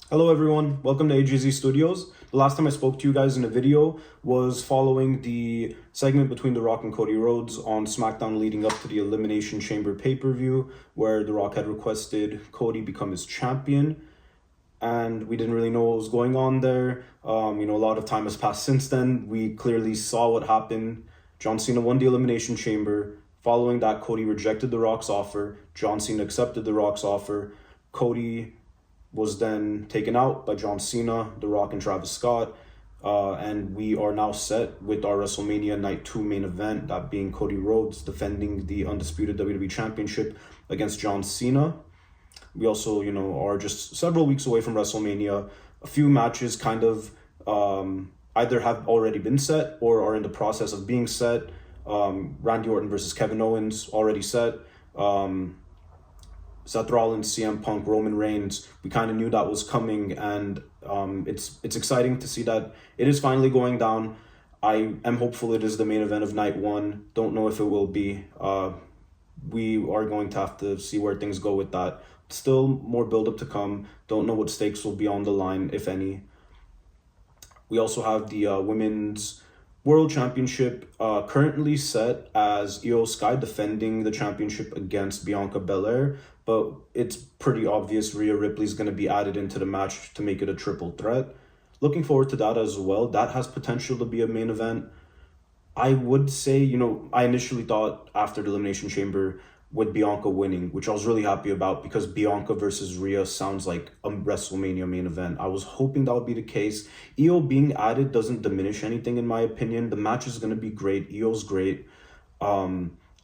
Hello everyone, welcome to AGZ Studios. The last time I spoke to you guys in a video was following the segment between The Rock and Cody Rhodes on SmackDown leading up to the Elimination Chamber pay-per-view, where The Rock had requested Cody become his champion, and we didn't really know what was going on there. A lot of time has passed since then. We clearly saw what happened. John Cena won the Elimination Chamber. Following that, Cody rejected The Rock's offer. John Cena accepted The Rock's offer. Cody was then taken out by John Cena, The Rock, and Travis Scott. And we are now set with our WrestleMania Night 2 main event, that being Cody Rhodes defending the undisputed WWE Championship against John Cena. We also, are just several weeks away from WrestleMania. A few matches kind of either have already been set or are in the process of being set. Randy Orton versus Kevin Owens, already set. Seth Rollins, CM Punk, Roman Reigns, we kind of knew that was coming, and it's exciting to see that it is finally going down. I am hopeful it is the main event of night one. Don't know if it will be. We are going to have to see where things go with that. Still more build-up to come. Don't know what stakes will be on the line, if any. We also have the Women's World Championship currently set as Io Sky defending the championship against Bianca Belair, but it's pretty obvious Rhea Ripley's going to be added into the match to make it a triple threat. Looking forward to that as well. That has potential to be a main event. I would say, I initially thought after the Elimination Chamber with Bianca winning, which I was really happy about because Bianca versus Rhea sounds like a WrestleMania main event. I was hoping that would be the case. Io being added doesn't diminish anything in my opinion. The match is going to be great. Io's great.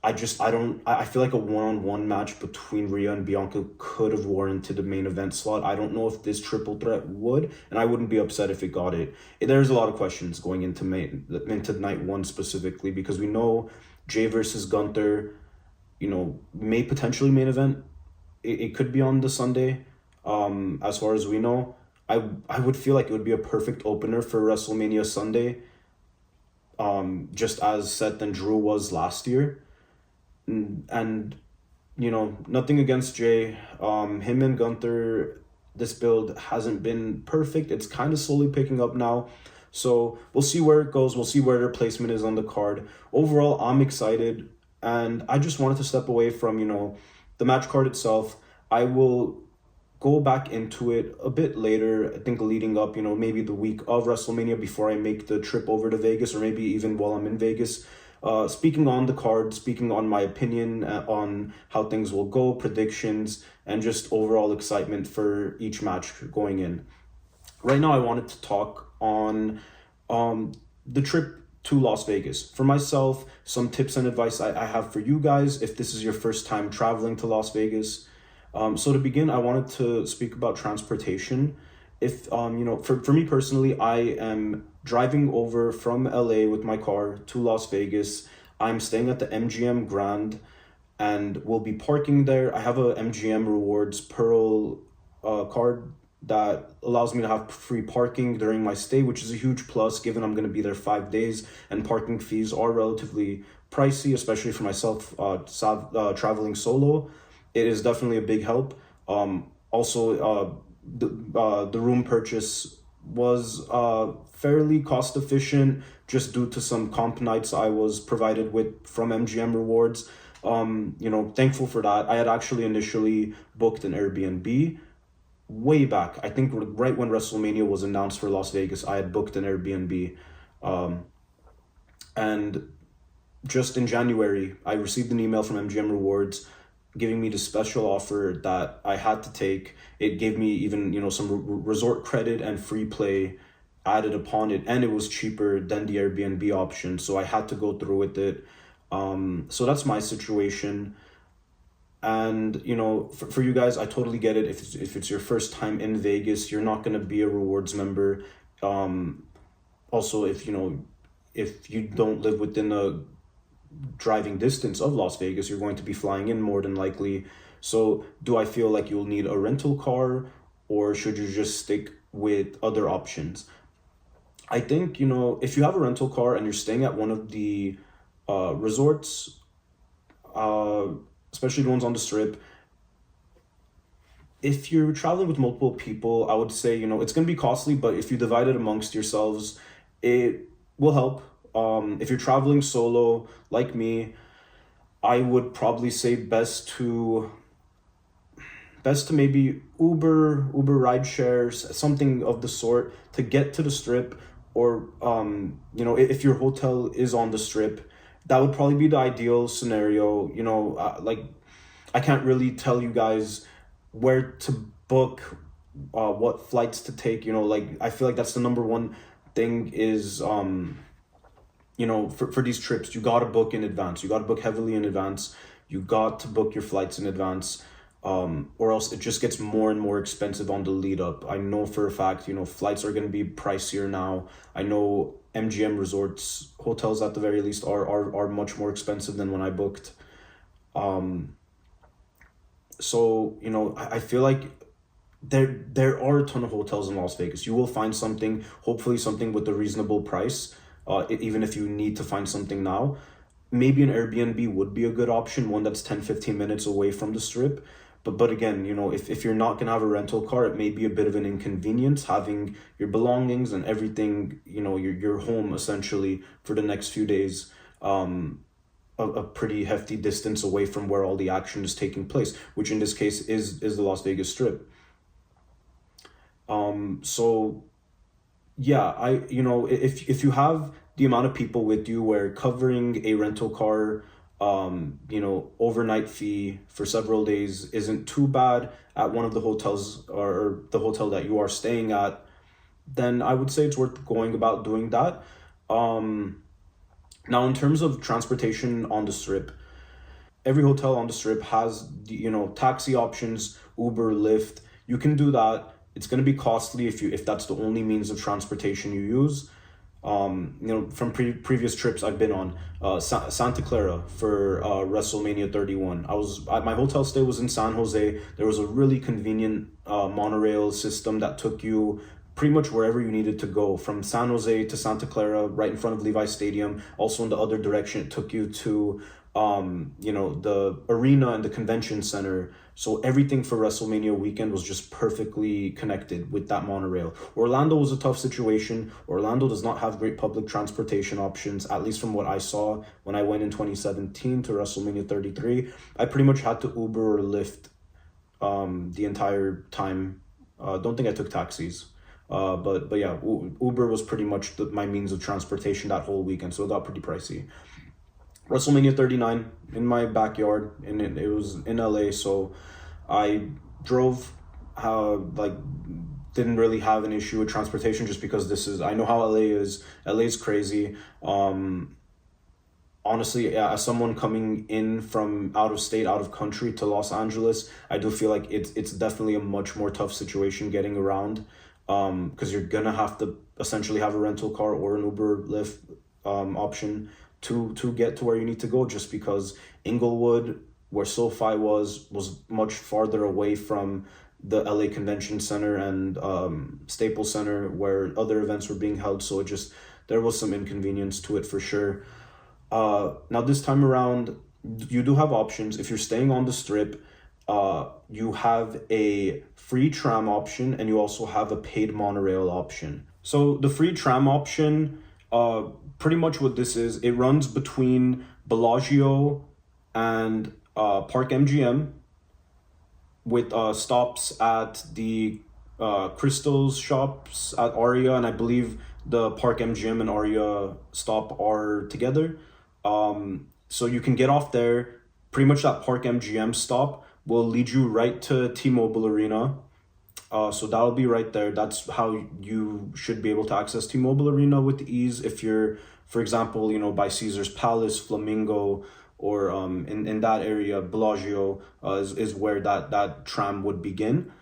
I feel like a one-on-one match between Rhea and Bianca could have warranted the main event slot. I don't know if this triple threat would, and I wouldn't be upset if it got it. There's a lot of questions going into night one specifically because we know Jay versus Gunther, may potentially main event. It could be on the Sunday, as far as we know. I would feel like it would be a perfect opener for WrestleMania Sunday, just as Seth and Drew was last year. And nothing against Jay. Him and Gunther, this build hasn't been perfect. It's kind of slowly picking up now. So we'll see where it goes. We'll see where their placement is on the card. Overall, I'm excited. And I just wanted to step away from, the match card itself. I will go back into it a bit later, I think leading up, maybe the week of WrestleMania before I make the trip over to Vegas, or maybe even while I'm in Vegas. Speaking on the card, speaking on my opinion on how things will go, predictions, and just overall excitement for each match going in. Right now, I wanted to talk on the trip to Las Vegas. For myself, some tips and advice I have for you guys if this is your first time traveling to Las Vegas. So to begin, I wanted to speak about transportation. If, for me personally, I am driving over from LA with my car to Las Vegas. I'm staying at the MGM Grand and will be parking there. I have a MGM Rewards Pearl card that allows me to have free parking during my stay, which is a huge plus given I'm going to be there 5 days and parking fees are relatively pricey, especially for myself traveling solo. It is definitely a big help. Also, the room purchase was fairly cost efficient just due to some comp nights I was provided with from MGM Rewards. Thankful for that. I had actually initially booked an Airbnb way back. I think right when WrestleMania was announced for Las Vegas, I had booked an Airbnb. And just in January, I received an email from MGM Rewards giving me the special offer that I had to take. It gave me even, some resort credit and free play added upon it, and it was cheaper than the Airbnb option, so I had to go through with it. So that's my situation. And, for you guys, I totally get it. If it's your first time in Vegas, you're not going to be a rewards member. Also, if you don't live within a driving distance of Las Vegas, you're going to be flying in more than likely. So do I feel like you'll need a rental car, or should you just stick with other options? I think, if you have a rental car and you're staying at one of the resorts, especially the ones on the Strip, if you're traveling with multiple people, I would say, it's going to be costly, but if you divide it amongst yourselves, it will help. If you're traveling solo, like me, I would probably say best to maybe Uber ride shares, something of the sort to get to the strip, or if your hotel is on the strip, that would probably be the ideal scenario. Like, I can't really tell you guys where to book, what flights to take. Like, I feel like that's the number one thing is, for these trips, you got to book in advance. You got to book heavily in advance. You got to book your flights in advance, or else it just gets more and more expensive on the lead up. I know for a fact, flights are going to be pricier now. I know MGM Resorts hotels at the very least are much more expensive than when I booked. So, I feel like there are a ton of hotels in Las Vegas. You will find something, hopefully something with a reasonable price, even if you need to find something now. Maybe an Airbnb would be a good option, one that's 10-15 minutes away from the strip. But again, if you're not gonna have a rental car, it may be a bit of an inconvenience having your belongings and everything, your home essentially for the next few days, a pretty hefty distance away from where all the action is taking place, which in this case is the Las Vegas Strip. So yeah, if you have the amount of people with you where covering a rental car, overnight fee for several days isn't too bad at one of the hotels or the hotel that you are staying at, then I would say it's worth going about doing that. Now, in terms of transportation on the strip, every hotel on the strip has taxi options, Uber, Lyft. You can do that. It's going to be costly if that's the only means of transportation you use. From previous trips I've been on, Santa Clara for WrestleMania 31. My hotel stay was in San Jose. There was a really convenient monorail system that took you pretty much wherever you needed to go, from San Jose to Santa Clara, right in front of Levi Stadium. Also in the other direction, it took you to the arena and the convention center. So everything for WrestleMania weekend was just perfectly connected with that monorail. Orlando was a tough situation. Orlando does not have great public transportation options, at least from what I saw when I went in 2017 to WrestleMania 33. I pretty much had to Uber or Lyft the entire time. Don't think I took taxis. But yeah, Uber was pretty much my means of transportation that whole weekend, so it got pretty pricey. WrestleMania 39 in my backyard, and it was in LA, so I drove. Didn't really have an issue with transportation, just because I know how LA is. LA is crazy. Honestly, yeah, as someone coming in from out of state, out of country to Los Angeles, I do feel like it's definitely a much more tough situation getting around, because you're gonna have to essentially have a rental car or an Uber Lyft option to get to where you need to go, just because Inglewood, where SoFi was much farther away from the LA Convention Center and Staples Center, where other events were being held. So there was some inconvenience to it for sure. Now this time around, you do have options. If you're staying on the strip, you have a free tram option, and you also have a paid monorail option. So the free tram option, pretty much what this is, it runs between Bellagio and Park MGM, with stops at the Crystals shops at Aria, and I believe the Park MGM and Aria stop are together. So you can get off there. Pretty much that Park MGM stop will lead you right to T-Mobile Arena. So that'll be right there. That's how you should be able to access T-Mobile Arena with ease. If you're, for example, by Caesar's Palace, Flamingo, or in that area, Bellagio is where that tram would begin.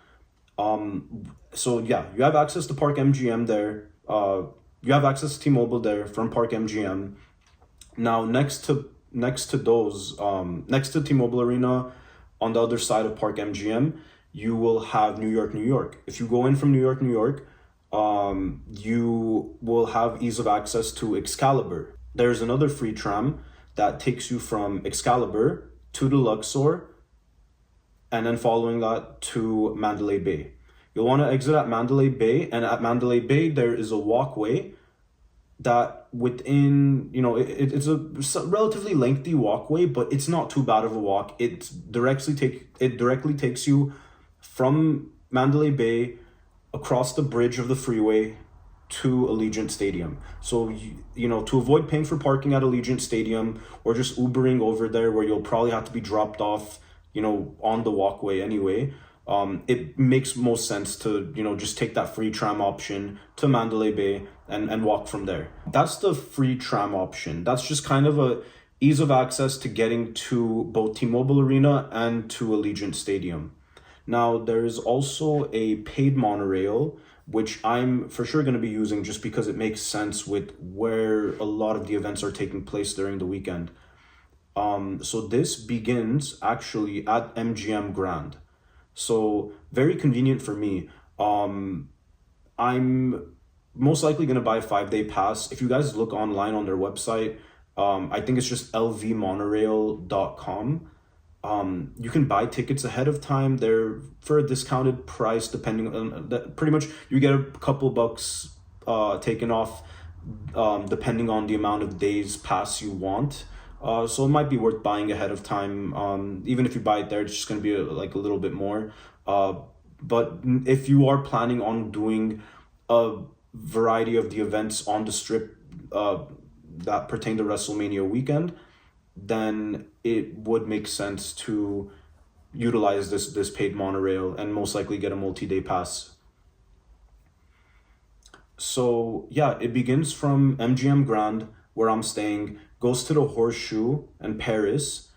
So yeah, you have access to Park MGM there. You have access to T-Mobile there from Park MGM. Now next to those, next to T-Mobile Arena, on the other side of Park MGM, you will have New York, New York. If you go in from New York, New York, you will have ease of access to Excalibur. There's another free tram that takes you from Excalibur to the Luxor, and then following that to Mandalay Bay. You'll want to exit at Mandalay Bay, and at Mandalay Bay there is a walkway that within, it's a relatively lengthy walkway, but it's not too bad of a walk. It directly takes you from Mandalay Bay across the bridge of the freeway to Allegiant Stadium. So, to avoid paying for parking at Allegiant Stadium or just Ubering over there where you'll probably have to be dropped off, on the walkway anyway, it makes most sense to, just take that free tram option to Mandalay Bay and walk from there. That's the free tram option. That's just kind of a ease of access to getting to both T-Mobile Arena and to Allegiant Stadium. Now, there's also a paid monorail, which I'm for sure going to be using just because it makes sense with where a lot of the events are taking place during the weekend. So this begins actually at MGM Grand. So very convenient for me. I'm most likely going to buy a 5-day pass. If you guys look online on their website, I think it's just lvmonorail.com. You can buy tickets ahead of time. They're for a discounted price, depending on that. Pretty much you get a couple bucks taken off, depending on the amount of days pass you want. So it might be worth buying ahead of time. Even if you buy it there, it's just going to be a little bit more. But if you are planning on doing a variety of the events on the strip that pertain to WrestleMania weekend, then it would make sense to utilize this paid monorail and most likely get a multi-day pass. So yeah, it begins from MGM Grand, where I'm staying, goes to the Horseshoe and Paris.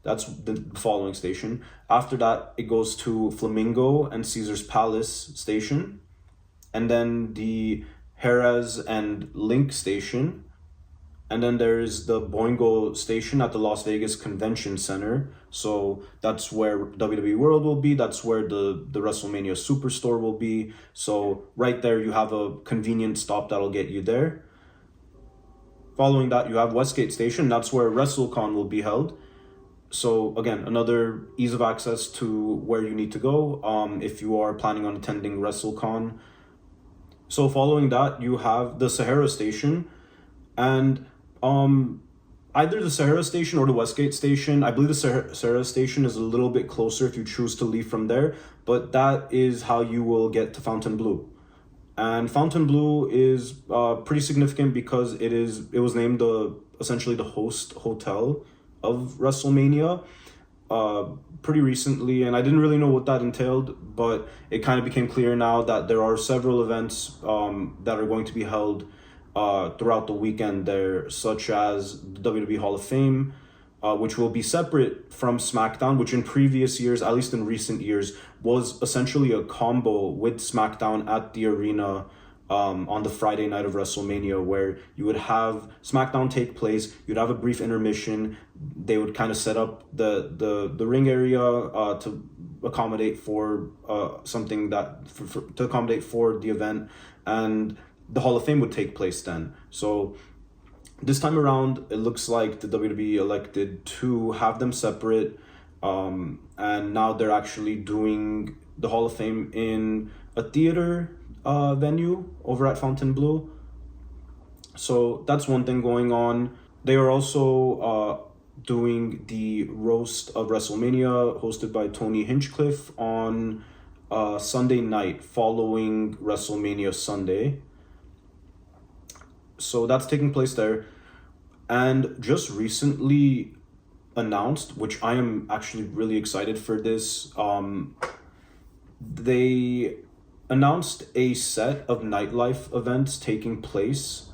That's the following station. After that, it goes to Flamingo and Caesar's Palace station, and then the Jerez and Link station. And then there's the Boingo station at the Las Vegas Convention Center. So that's where WWE World will be. That's where the WrestleMania Superstore will be. So right there, you have a convenient stop that'll get you there. Following that, you have Westgate Station. That's where WrestleCon will be held. So again, another ease of access to where you need to go if you are planning on attending WrestleCon. So following that, you have the Sahara Station. And either the Sahara Station or the Westgate Station. I believe the Sahara Station is a little bit closer if you choose to leave from there, but that is how you will get to Fontainebleau. And Fontainebleau is pretty significant because it was named essentially the host hotel of WrestleMania pretty recently, and I didn't really know what that entailed, but it kind of became clear now that there are several events that are going to be held throughout the weekend there, such as the WWE Hall of Fame, which will be separate from SmackDown, which in previous years, at least in recent years, was essentially a combo with SmackDown at the arena on the Friday night of WrestleMania, where you would have SmackDown take place, you'd have a brief intermission, they would kind of set up the ring area to accommodate for something to accommodate for the event, and the Hall of Fame would take place then. So this time around, it looks like the WWE elected to have them separate, and now they're actually doing the Hall of Fame in a theater venue over at Fontainebleau. So that's one thing going on. They are also doing the Roast of WrestleMania hosted by Tony Hinchcliffe on Sunday night following WrestleMania Sunday. So that's taking place there. And just recently announced, which I am actually really excited for this, they announced a set of Nightlife events taking place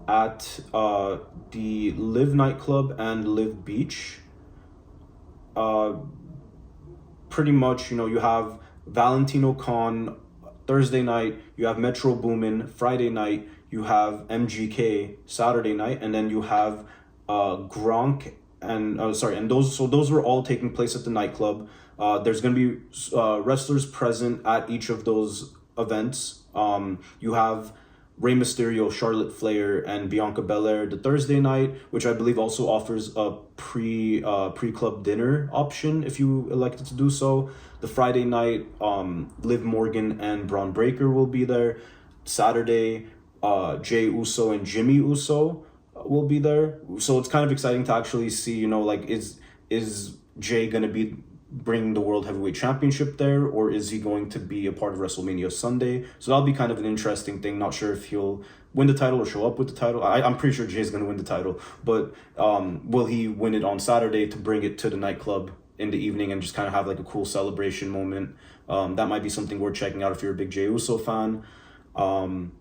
at the Live nightclub and Live Beach. Pretty much, you have Valentino Con Thursday night, you have Metro Boomin Friday night, you have MGK Saturday night, and then you have Gronk and those were all taking place at the nightclub. There's going to be wrestlers present at each of those events. You have Rey Mysterio, Charlotte Flair, and Bianca Belair the Thursday night, which I believe also offers a pre-club dinner option if you elected to do so. The Friday night, Liv Morgan and Braun Breaker will be there. Saturday, Jey Uso and Jimmy Uso will be there. So it's kind of exciting to actually see, like, is Jey gonna be bring the World Heavyweight Championship there, or is he going to be a part of WrestleMania Sunday? So that'll be kind of an interesting thing. Not sure if he'll win the title or show up with the title. I'm pretty sure Jay's going to win the title, but will he win it on Saturday to bring it to the nightclub in the evening and just kind of have like a cool celebration moment? That might be something worth checking out if you're a big Jey Uso fan. And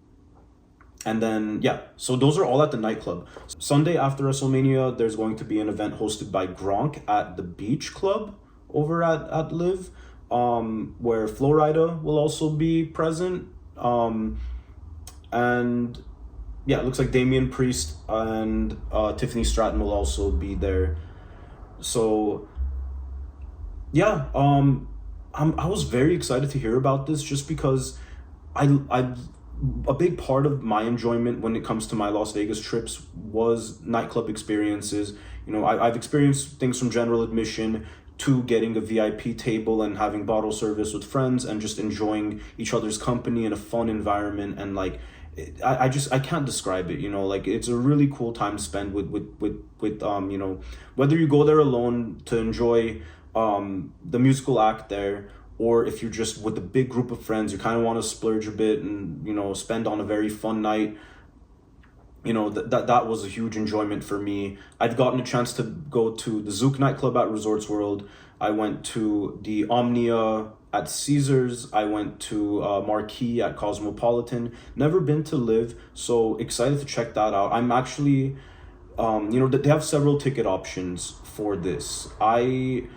then, yeah, so those are all at the nightclub. Sunday after WrestleMania, there's going to be an event hosted by Gronk at the Beach Club over at Live, where Flo Rida will also be present. And yeah, it looks like Damian Priest and Tiffany Stratton will also be there. So yeah, I was very excited to hear about this just because I a big part of my enjoyment when it comes to my Las Vegas trips was nightclub experiences. I've experienced things from general admission to getting a VIP table and having bottle service with friends and just enjoying each other's company in a fun environment. And like, I can't describe it, like it's a really cool time spent with whether you go there alone to enjoy the musical act there, or if you're just with a big group of friends, you kind of want to splurge a bit and, spend on a very fun night. That was a huge enjoyment for me. I'd gotten a chance to go to the Zouk nightclub at Resorts World. I went to the Omnia at Caesars. I went to Marquee at Cosmopolitan. Never been to Live, so excited to check that out. I'm actually, they have several ticket options for this. I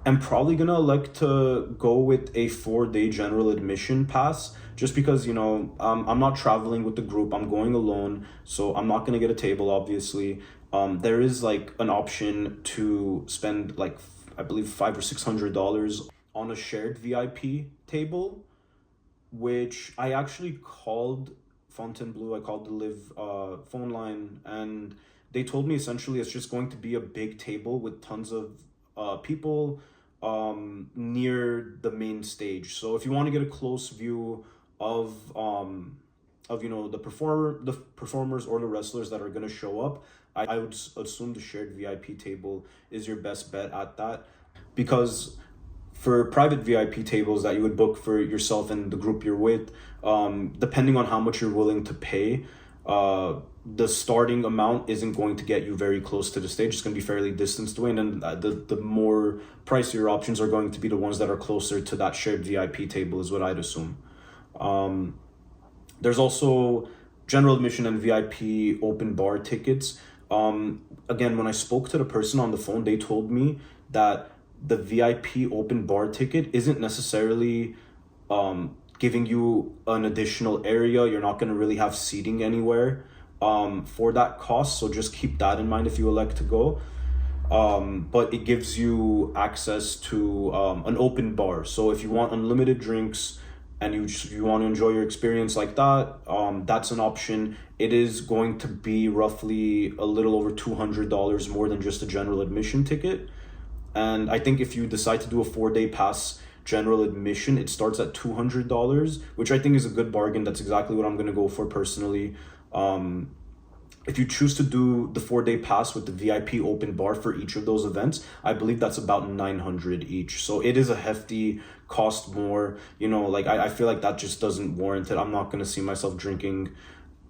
am probably gonna elect to go with a 4-day general admission pass, just because, I'm not traveling with the group, I'm going alone, so I'm not gonna get a table, obviously. There is like an option to spend like, I believe $500 or $600 on a shared VIP table, which I actually called Fontainebleau. I called the Live phone line, and they told me essentially it's just going to be a big table with tons of people near the main stage. So if you want to get a close view of the performers or the wrestlers that are going to show up, I would assume the shared VIP table is your best bet at that, because for private VIP tables that you would book for yourself and the group you're with, depending on how much you're willing to pay, the starting amount isn't going to get you very close to the stage. It's going to be fairly distanced away, and then the more pricier options are going to be the ones that are closer to that shared VIP table, is what I'd assume. There's also general admission and VIP open bar tickets. Again, when I spoke to the person on the phone, they told me that the VIP open bar ticket isn't necessarily giving you an additional area. You're not going to really have seating anywhere for that cost, so just keep that in mind if you elect to go. But it gives you access to an open bar, so if you want unlimited drinks and you want to enjoy your experience like that, that's an option. It is going to be roughly a little over $200 more than just a general admission ticket. And I think if you decide to do a 4-day pass general admission, it starts at $200, which I think is a good bargain. That's exactly what I'm going to go for personally. If you choose to do the 4-day pass with the VIP open bar for each of those events, I believe that's about $900 each. So it is a hefty cost more, like I feel like that just doesn't warrant it. I'm not going to see myself drinking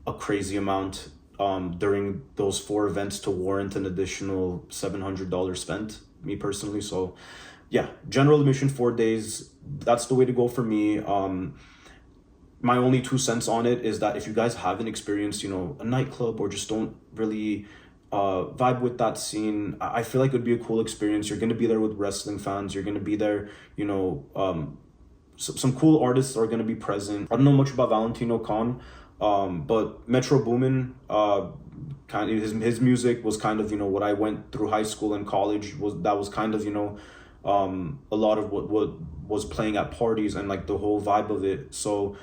a crazy amount during those 4 events to warrant an additional $700 spent, me personally. So yeah, general admission 4 days, that's the way to go for me. My only 2 cents on it is that if you guys haven't experienced, a nightclub, or just don't really vibe with that scene, I feel like it would be a cool experience. You're going to be there with wrestling fans. You're going to be there, some cool artists are going to be present. I don't know much about Valentino Khan, but Metro Boomin, kind of his music was kind of, what I went through high school and college, was kind of, a lot of what was playing at parties and like the whole vibe of it. So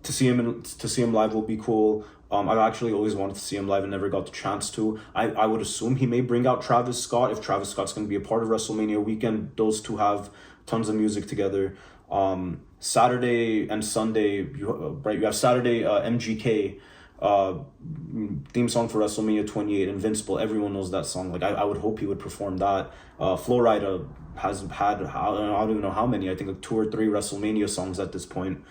to see him live will be cool. I've actually always wanted to see him live and never got the chance to. I would assume he may bring out Travis Scott if Travis Scott's going to be a part of WrestleMania weekend. Those two have tons of music together. Saturday and Sunday, you have Saturday MGK theme song for WrestleMania 28, Invincible. Everyone knows that song. Like I would hope he would perform that. Florida has had I don't even know how many. I think like 2 or 3 WrestleMania songs at this point.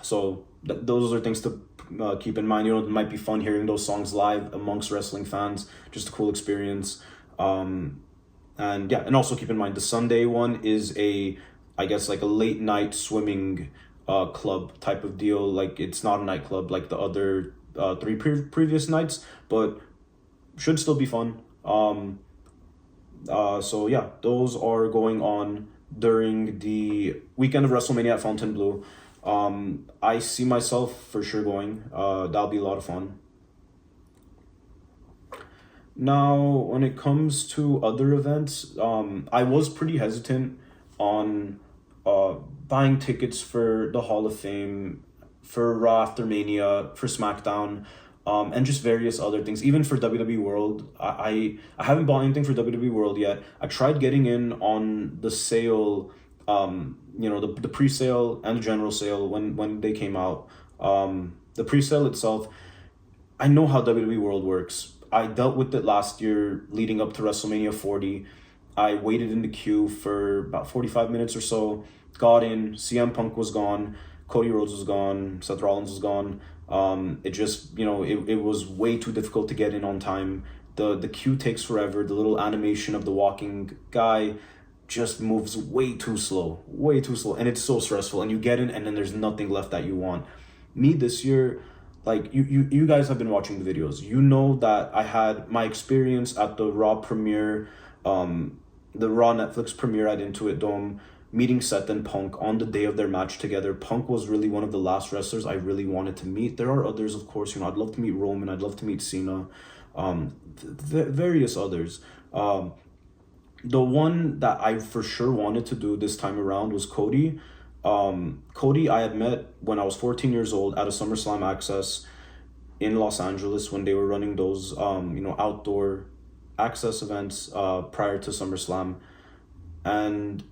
So those are things to keep in mind. You know, it might be fun hearing those songs live amongst wrestling fans. Just a cool experience. And yeah, and also keep in mind the Sunday one is I guess like a late night swimming club type of deal. Like it's not a nightclub like the other 3 previous nights, but should still be fun. So yeah, those are going on during the weekend of WrestleMania at Fontainebleau. I see myself for sure going. That'll be a lot of fun. Now, when it comes to other events, I was pretty hesitant on buying tickets for the Hall of Fame, for Raw After Mania, for SmackDown, and just various other things. Even for WWE World, I haven't bought anything for WWE World yet. I tried getting in on the sale, the pre-sale and the general sale when they came out. The pre-sale itself, I know how WWE World works. I dealt with it last year leading up to WrestleMania 40. I waited in the queue for about 45 minutes or so, got in, CM Punk was gone, Cody Rhodes was gone, Seth Rollins was gone. It just, it was way too difficult to get in on time. The queue takes forever. The little animation of the walking guy just moves way too slow, and it's so stressful. And you get in and then there's nothing left that you want. Me this year, like you guys have been watching the videos. You know that I had my experience at the Raw premiere, the Raw Netflix premiere at Intuit Dome, meeting Seth and Punk on the day of their match together. Punk was really one of the last wrestlers I really wanted to meet. There are others, of course. I'd love to meet Roman. I'd love to meet Cena, various others. The one that I for sure wanted to do this time around was Cody. Cody I had met when I was 14 years old at a SummerSlam Access in Los Angeles when they were running those outdoor access events prior to SummerSlam. And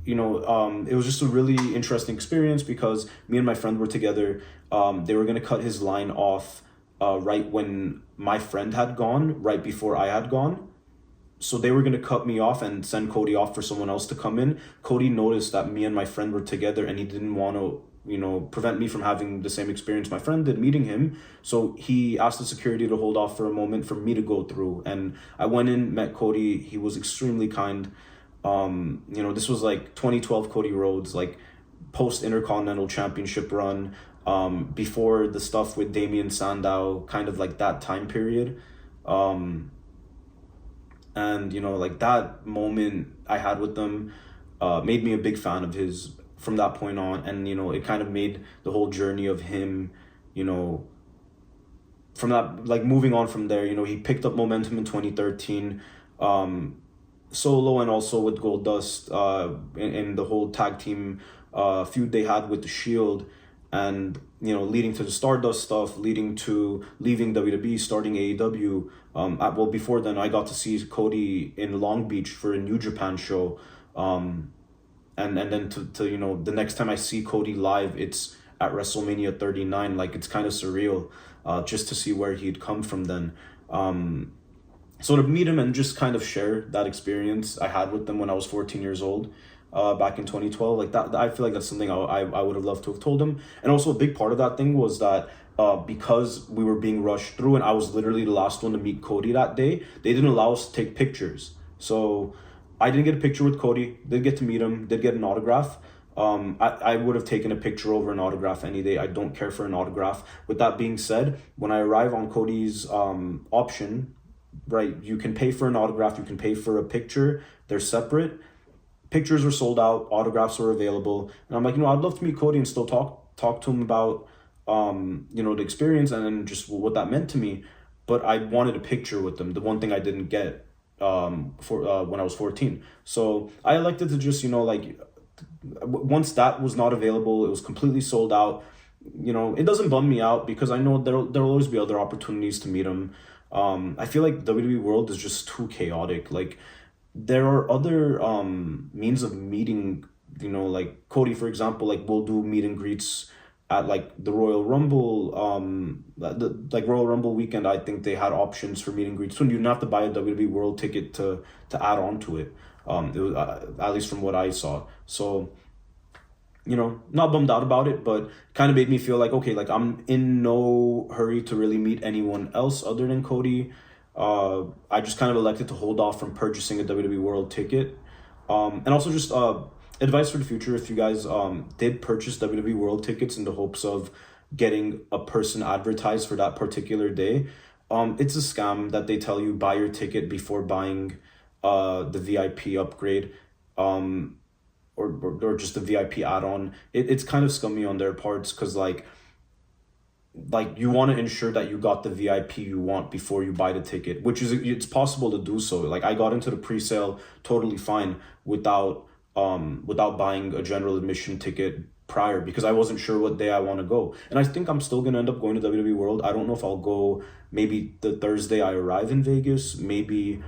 it was just a really interesting experience because me and my friend were together. They were going to cut his line off right when my friend had gone, right before I had gone. So they were going to cut me off and send Cody off for someone else to come in. Cody noticed that me and my friend were together and he didn't want to, prevent me from having the same experience my friend did meeting him. So he asked the security to hold off for a moment for me to go through. And I went in, met Cody. He was extremely kind. This was like 2012 Cody Rhodes, like post Intercontinental Championship run, before the stuff with Damian Sandow, kind of like that time period. And like that moment I had with them made me a big fan of his from that point on. And it kind of made the whole journey of him, from that, like moving on from there. He picked up momentum in 2013 solo, and also with Goldust in the whole tag team feud they had with the Shield, and leading to the Stardust stuff, leading to leaving WWE, starting AEW. Before then I got to see Cody in Long Beach for a New Japan show, and then to the next time I see Cody live, it's at WrestleMania 39. Like, it's kind of surreal just to see where he'd come from then. So to meet him and just kind of share that experience I had with them when I was 14 years old, back in 2012, like that, I feel like that's something I would have loved to have told him. And also a big part of that thing was that because we were being rushed through and I was literally the last one to meet Cody that day, they didn't allow us to take pictures. So I didn't get a picture with Cody, did get to meet him, did get an autograph. I would have taken a picture over an autograph any day. I don't care for an autograph. With that being said, when I arrive on Cody's option, right, you can pay for an autograph, you can pay for a picture, they're separate. Pictures were sold out, autographs were available, and I'm like, I'd love to meet Cody and still talk to him about the experience and just what that meant to me. But I wanted a picture with them, the one thing I didn't get for when I was 14. So I elected to just once that was not available, it was completely sold out. You know, it doesn't bum me out because I know there'll always be other opportunities to meet him. I feel like WWE World is just too chaotic. Like there are other means of meeting, you know, like Cody, for example, like we'll do meet and greets at like the Royal Rumble, like Royal Rumble weekend. I think they had options for meet and greets when you didn't have to buy a WWE World ticket to add on to it. It was at least from what I saw. So, you know, not bummed out about it, but kind of made me feel like, okay, like I'm in no hurry to really meet anyone else other than Cody. I just kind of elected to hold off from purchasing a WWE World ticket. And also just advice for the future, if you guys did purchase WWE World tickets in the hopes of getting a person advertised for that particular day, it's a scam that they tell you buy your ticket before buying the VIP upgrade. Or just the VIP add-on. It's kind of scummy on their parts because like you want to ensure that you got the VIP you want before you buy the ticket, which is it's possible to do so. Like I got into the pre-sale totally fine without buying a general admission ticket prior because I wasn't sure what day I want to go. And I think I'm still gonna end up going to WWE World. I don't know if I'll go maybe the Thursday I arrive in Vegas, maybe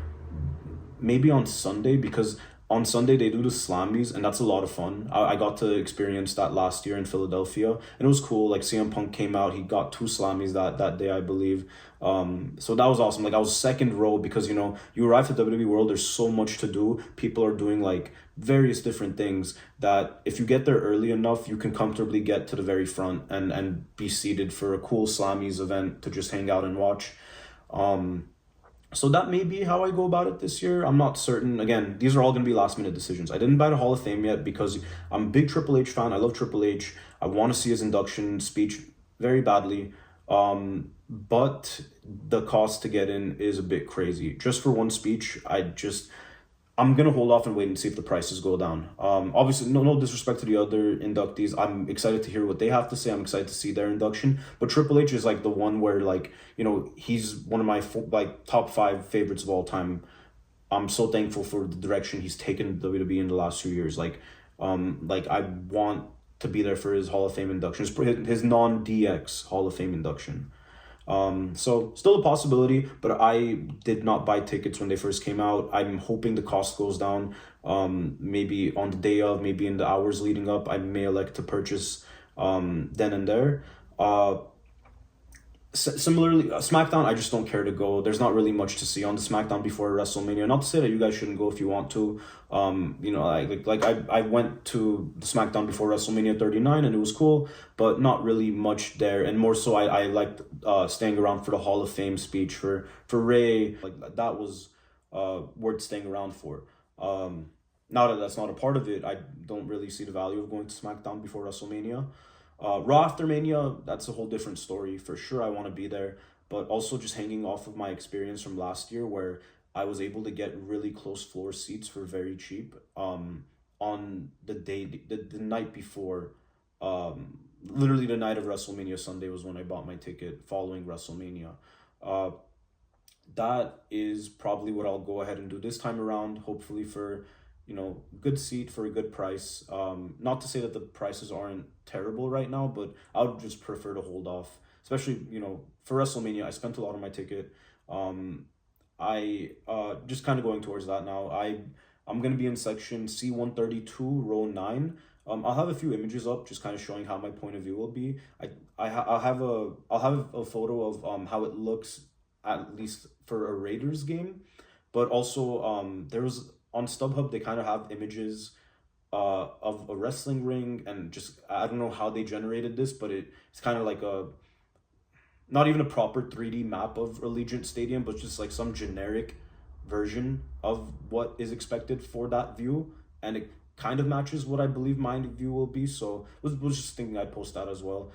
on Sunday because on Sunday they do the Slammies and that's a lot of fun. I got to experience that last year in Philadelphia and it was cool. Like CM Punk came out, he got two Slammies that day, I believe. So that was awesome. Like I was second row because you know you arrive at WWE World, there's so much to do. People are doing like various different things that if you get there early enough, you can comfortably get to the very front and be seated for a cool Slammies event to just hang out and watch. So that may be how I go about it this year. I'm not certain. Again, these are all going to be last minute decisions. I didn't buy the Hall of Fame yet because I'm a big Triple H fan. I love Triple H. I want to see his induction speech very badly. But the cost to get in is a bit crazy. Just for one speech, I'm gonna hold off and wait and see if the prices go down. Obviously, no disrespect to the other inductees. I'm excited to hear what they have to say. I'm excited to see their induction. But Triple H is like the one where like you know he's one of my like top 5 favorites of all time. I'm so thankful for the direction he's taken WWE in the last few years. Like I want to be there for his Hall of Fame induction, his non-DX Hall of Fame induction. So still a possibility, but I did not buy tickets when they first came out. I'm hoping the cost goes down. Maybe on the day of, maybe in the hours leading up, I may elect to purchase then and there. Similarly, SmackDown, I just don't care to go. There's not really much to see on the SmackDown before WrestleMania. Not to say that you guys shouldn't go if you want to. You know, I went to the SmackDown before WrestleMania 39 and it was cool, but not really much there. And more so, I liked staying around for the Hall of Fame speech for Ray. Like that was worth staying around for. Now that that's not a part of it, I don't really see the value of going to SmackDown before WrestleMania. Raw after Mania, that's a whole different story. For sure, I want to be there, but also just hanging off of my experience from last year where I was able to get really close floor seats for very cheap on the day, the night before, literally the night of WrestleMania Sunday was when I bought my ticket following WrestleMania. That is probably what I'll go ahead and do this time around, hopefully for you know, good seat for a good price. Not to say that the prices aren't terrible right now, but I would just prefer to hold off, especially, you know, for WrestleMania. I spent a lot on my ticket. I just kind of going towards that now. I'm gonna be in section C132, row 9. I'll have a few images up, just kind of showing how my point of view will be. I'll have a photo of how it looks at least for a Raiders game, but also there was on StubHub, they kind of have images of a wrestling ring and just, I don't know how they generated this, but it's kind of like not even a proper 3D map of Allegiant Stadium, but just like some generic version of what is expected for that view. And it kind of matches what I believe my view will be. So was just thinking I'd post that as well,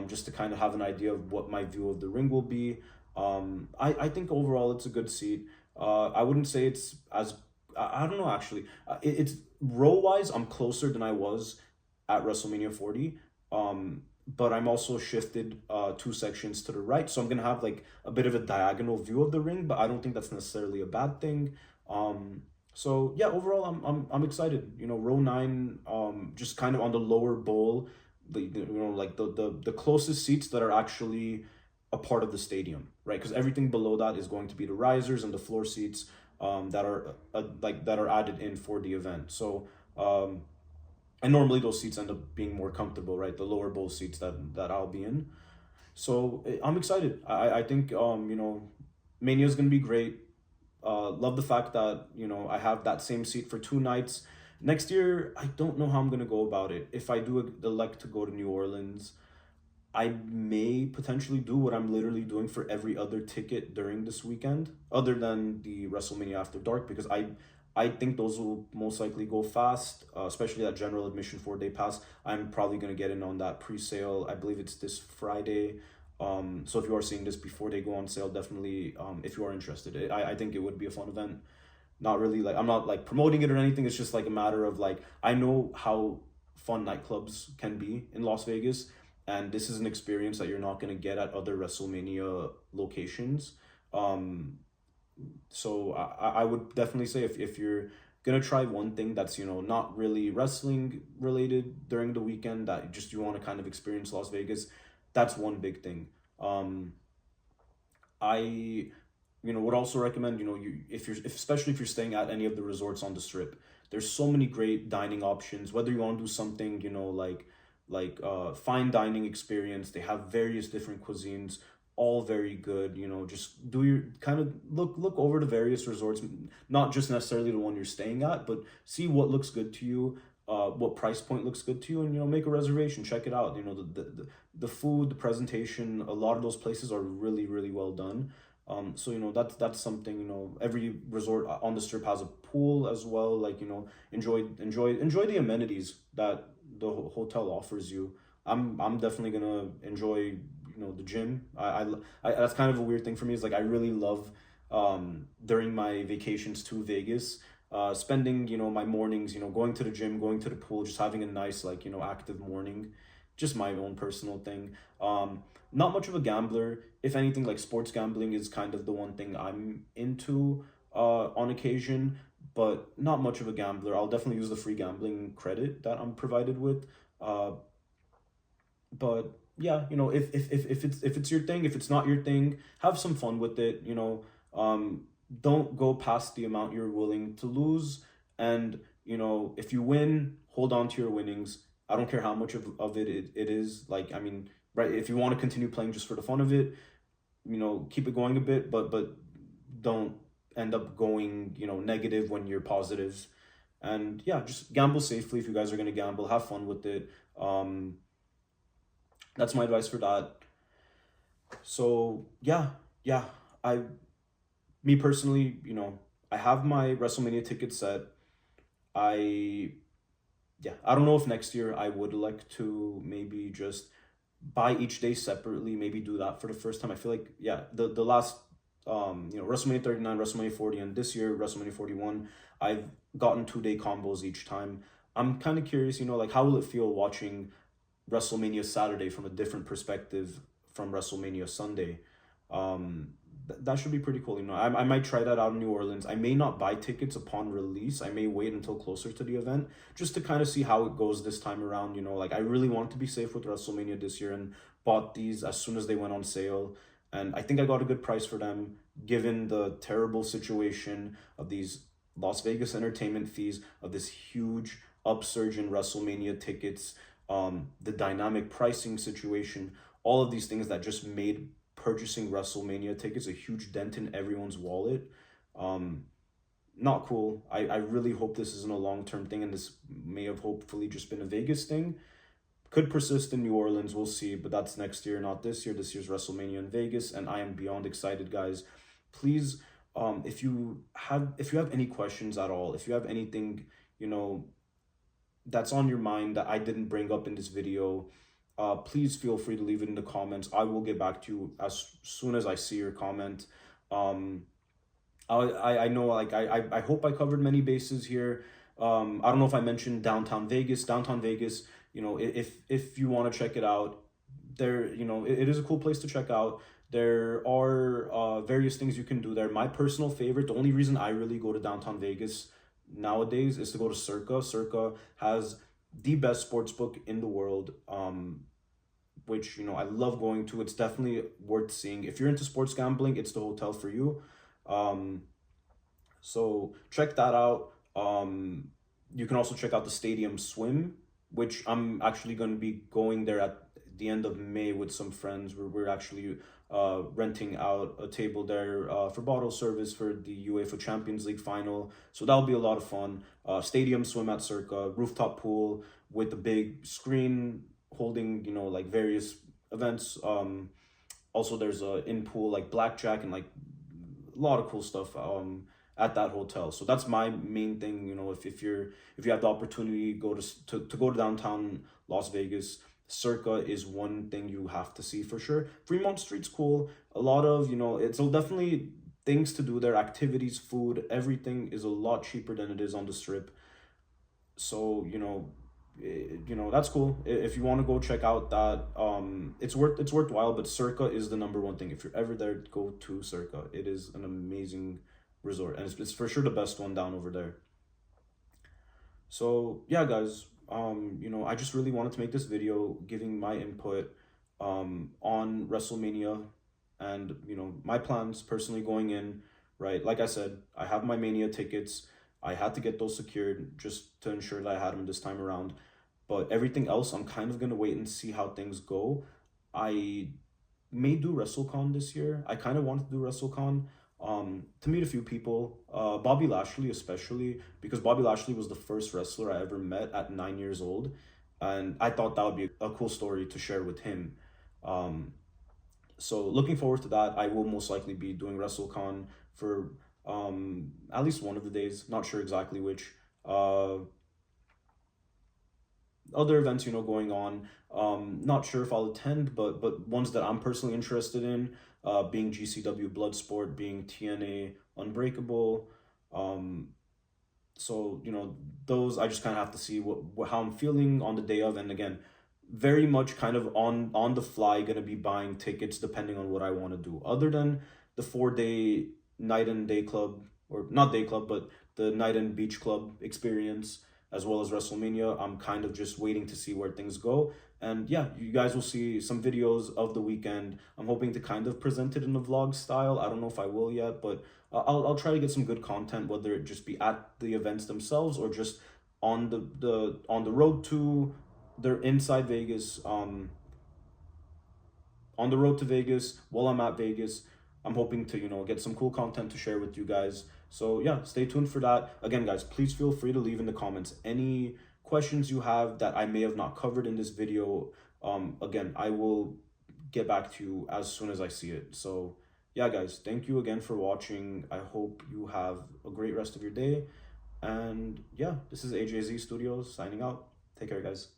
just to kind of have an idea of what my view of the ring will be. I think overall it's a good seat. I wouldn't say it's as I don't know actually. It's row wise, I'm closer than I was at WrestleMania 40. But I'm also shifted 2 sections to the right, so I'm gonna have like a bit of a diagonal view of the ring. But I don't think that's necessarily a bad thing. So yeah, overall, I'm excited. You know, row nine, just kind of on the lower bowl, like the closest seats that are actually a part of the stadium, right? Because everything below that is going to be the risers and the floor seats, that are that are added in for the event. So and normally those seats end up being more comfortable, right? The lower bowl seats that I'll be in. So I'm excited. I think Mania is gonna be great. Love the fact that I have that same seat for 2 nights. Next year, I don't know how I'm gonna go about it. If I do elect to go to New Orleans, I may potentially do what I'm literally doing for every other ticket during this weekend, other than the WrestleMania After Dark, because I think those will most likely go fast, especially that general admission 4 day pass. I'm probably gonna get in on that pre-sale. I believe it's this Friday. So if you are seeing this before they go on sale, definitely, if you are interested, I think it would be a fun event. Not really like I'm not like promoting it or anything. It's just like a matter of like I know how fun nightclubs can be in Las Vegas, and this is an experience that you're not gonna get at other WrestleMania locations. Um, so I would definitely say if you're gonna try one thing that's not really wrestling related during the weekend, that just you want to kind of experience Las Vegas, that's one big thing. I would also recommend you if especially if you're staying at any of the resorts on the strip, there's so many great dining options. Whether you want to do something fine dining experience, they have various different cuisines, all very good. Just do your kind of look over the various resorts, not just necessarily the one you're staying at, but see what looks good to you, what price point looks good to you, and make a reservation, check it out. The food, the presentation, a lot of those places are really really well done. So that's something. Every resort on the strip has a pool as well. Like enjoy the amenities that the hotel offers you. I'm definitely gonna enjoy the gym. I that's kind of a weird thing for me. Is like I really love, during my vacations to Vegas, spending my mornings going to the gym, going to the pool, just having a nice like active morning. Just my own personal thing. Not much of a gambler. If anything, like sports gambling is kind of the one thing I'm into on occasion, but not much of a gambler. I'll definitely use the free gambling credit that I'm provided with. Uh, but yeah, if it's your thing, if it's not your thing, have some fun with it. Don't go past the amount you're willing to lose, and if you win, hold on to your winnings. I don't care how much of it is. Like, I mean, right, if you want to continue playing just for the fun of it, keep it going a bit, but don't end up going negative when you're positive. And yeah, just gamble safely. If you guys are going to gamble, have fun with it. That's my advice for that. So yeah, yeah. I Me personally, I have my WrestleMania ticket set. I Yeah, I don't know if next year I would like to maybe just buy each day separately, maybe do that for the first time. I feel like yeah, the last WrestleMania 39, WrestleMania 40, and this year WrestleMania 41, I've gotten 2 day combos each time. I'm kind of curious, like how will it feel watching WrestleMania Saturday from a different perspective from WrestleMania Sunday. That should be pretty cool. I might try that out in New Orleans. I may not buy tickets upon release. I may wait until closer to the event just to kind of see how it goes this time around. Like I really want to be safe with WrestleMania this year and bought these as soon as they went on sale. And I think I got a good price for them given the terrible situation of these Las Vegas entertainment fees, of this huge upsurge in WrestleMania tickets, the dynamic pricing situation, all of these things that just made purchasing WrestleMania tickets a huge dent in everyone's wallet. Um, Not cool. I really hope this isn't a long term thing, and this may have hopefully just been a Vegas thing. Could persist in New Orleans, we'll see, but that's next year, not this year. This year's WrestleMania in Vegas, and I am beyond excited, guys. Please, if you have any questions at all, if you have anything, you know, that's on your mind that I didn't bring up in this video, please feel free to leave it in the comments. I will get back to you as soon as I see your comment. Um, I know, like I hope I covered many bases here. I don't know if I mentioned downtown Vegas. Downtown Vegas, if you want to check it out, it is a cool place to check out. There are various things you can do there. My personal favorite, the only reason I really go to downtown Vegas, nowadays is to go to Circa. Circa has the best sports book in the world, which, you know, I love going to. It's definitely worth seeing. If you're into sports gambling, it's the hotel for you. Um, so check that out. You can also check out the Stadium Swim, which I'm actually going to be going there at the end of May with some friends. We're actually renting out a table there for bottle service for the UEFA Champions League final. So that'll be a lot of fun. Stadium Swim at Circa, rooftop pool with a big screen holding, you know, like various events. Also, there's a in pool like blackjack and like a lot of cool stuff at that hotel. So that's my main thing. You know, if you have the opportunity to go to downtown Las Vegas, Circa is one thing you have to see for sure. Fremont Street's cool. A lot of, you know, it's definitely things to do there, activities, food, everything is a lot cheaper than it is on the Strip. So, you know, that's cool. If you want to go check out that, it's worthwhile. But Circa is the number one thing. If you're ever there, go to Circa. It is an amazing resort, and it's for sure the best one down over there. So yeah, guys, you know, I just really wanted to make this video giving my input on WrestleMania, and, you know, my plans personally going in. Right, like I said, I have my Mania tickets. I had to get those secured just to ensure that I had them this time around. But everything else, I'm kind of gonna wait and see how things go. I may do WrestleCon this year. I kind of wanted to do WrestleCon to meet a few people. Bobby Lashley especially, because Bobby Lashley was the first wrestler I ever met at 9 years old, and I thought that would be a cool story to share with him. So looking forward to that. I will most likely be doing WrestleCon for at least one of the days. Not sure exactly which. Other events, you know, going on. Not sure if I'll attend, but ones that I'm personally interested in, being GCW Bloodsport, being TNA Unbreakable. So, you know, those I just kind of have to see how I'm feeling on the day of, and again, very much kind of on the fly, gonna be buying tickets depending on what I want to do. Other than the 4 day night and day club, or not day club, but the night and beach club experience, as well as WrestleMania, I'm kind of just waiting to see where things go. And yeah, you guys will see some videos of the weekend. I'm hoping to kind of present it in a vlog style. I don't know if I will yet, but I'll try to get some good content, whether it just be at the events themselves or just on on the road to they're inside Vegas, on the road to Vegas while I'm at Vegas. I'm hoping to, you know, get some cool content to share with you guys. So yeah, stay tuned for that. Again, guys, please feel free to leave in the comments any questions you have that I may have not covered in this video. Again, I will get back to you as soon as I see it. So yeah, guys, thank you again for watching. I hope you have a great rest of your day. And yeah, this is AJZ Studios signing out. Take care, guys.